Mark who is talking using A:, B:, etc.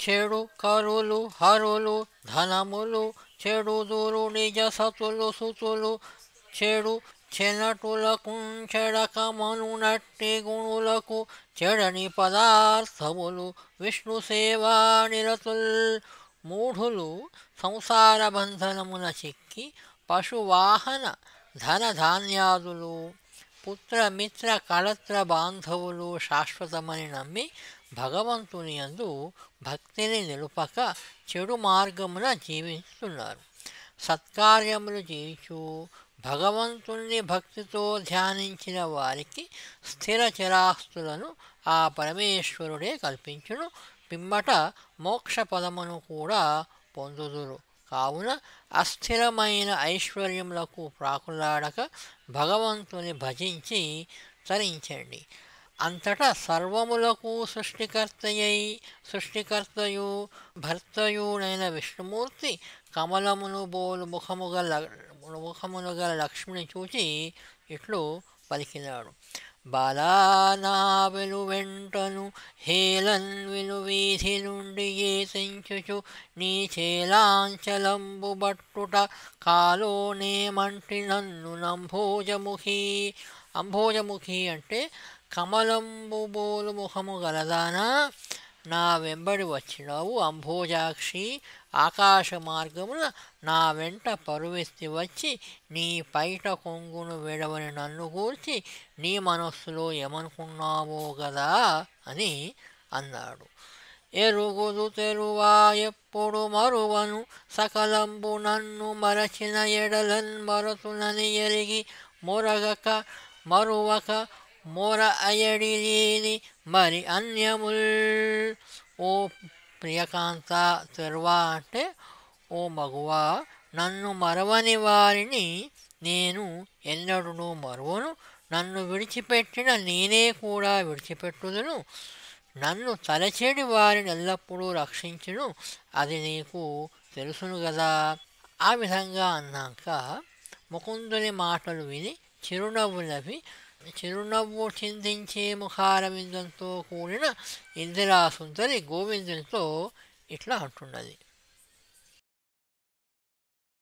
A: చెడు కరులు హరులు ధనములు చెడుదురు నిజ సతులు సుతులు చెడు చెనటులకు చెడకమనునట్టి గుణులకు చెడని పదార్థములు విష్ణు సేవా నిరతుల్. మూఢులు సంసార బంధనమున చిక్కి పశువాహన ధనధాన్యాదులు పుత్రమిత్ర కళత్ర బాంధవులు శాశ్వతమని నమ్మి భగవంతుని యందు భక్తిని నిలుపక చెడు మార్గమున జీవిస్తున్నారు. సత్కార్యములు చేయుచు భగవంతుణ్ణి భక్తితో ధ్యానించిన వారికి స్థిర చిరాస్తులను ఆ పరమేశ్వరుడే కల్పించును. పిమ్మట మోక్ష పదమును కూడా పొందుదురు. కావున అస్థిరమైన ఐశ్వర్యములకు ప్రాకులాడక భగవంతుని భజించి తరించండి. అంతటా సర్వములకు సృష్టికర్తయు భర్తయునైన విష్ణుమూర్తి కమలమును బోలు ముఖమును గల లక్ష్మిని చూచి ఇట్లు పలికినాడు. బాలానా వెలువెంటను హేళన్ విను వీధి నుండి ఏ తెంచుచు నీ చేలాంచలంబు బట్టుట కాలోనేమంటి నన్ను నంభోజముఖి. అంభోజముఖి అంటే కమలంబు బోలు ముఖము గలదానా, నా వెంబడి వచ్చినావు అంభోజాక్షి. ఆకాశ మార్గమున నా వెంట పరువెత్తి వచ్చి నీ పైట కొంగును విడవని నన్ను గూర్చి నీ మనస్సులో ఏమనుకున్నావో గదా అని అన్నాడు. ఎరుగుదు తెరువా ఎప్పుడు మరువను సకలంబు నన్ను మరచిన ఎడలన్ మరతునని ఎరిగి మొరగక మరువక మొర అయడిలేని మరి అన్యముల్. ఓ ప్రియకాంత, తెరువా అంటే ఓ మగువా, నన్ను మరవని వారిని నేను ఎన్నడూ మరువను. నన్ను విడిచిపెట్టిన నేనే కూడా విడిచిపెట్టుదును. నన్ను తలచేడి వారిని ఎల్లప్పుడూ రక్షించును. అది నీకు తెలుసును గదా. ఆ విధంగా అన్నాక ముకుందుని మాటలు విని చిరునవ్వు చిందించే ముఖారవిందంతో కూడిన ఇందిరాసుందరి గోవిందునితో ఇట్లా అంటున్నది.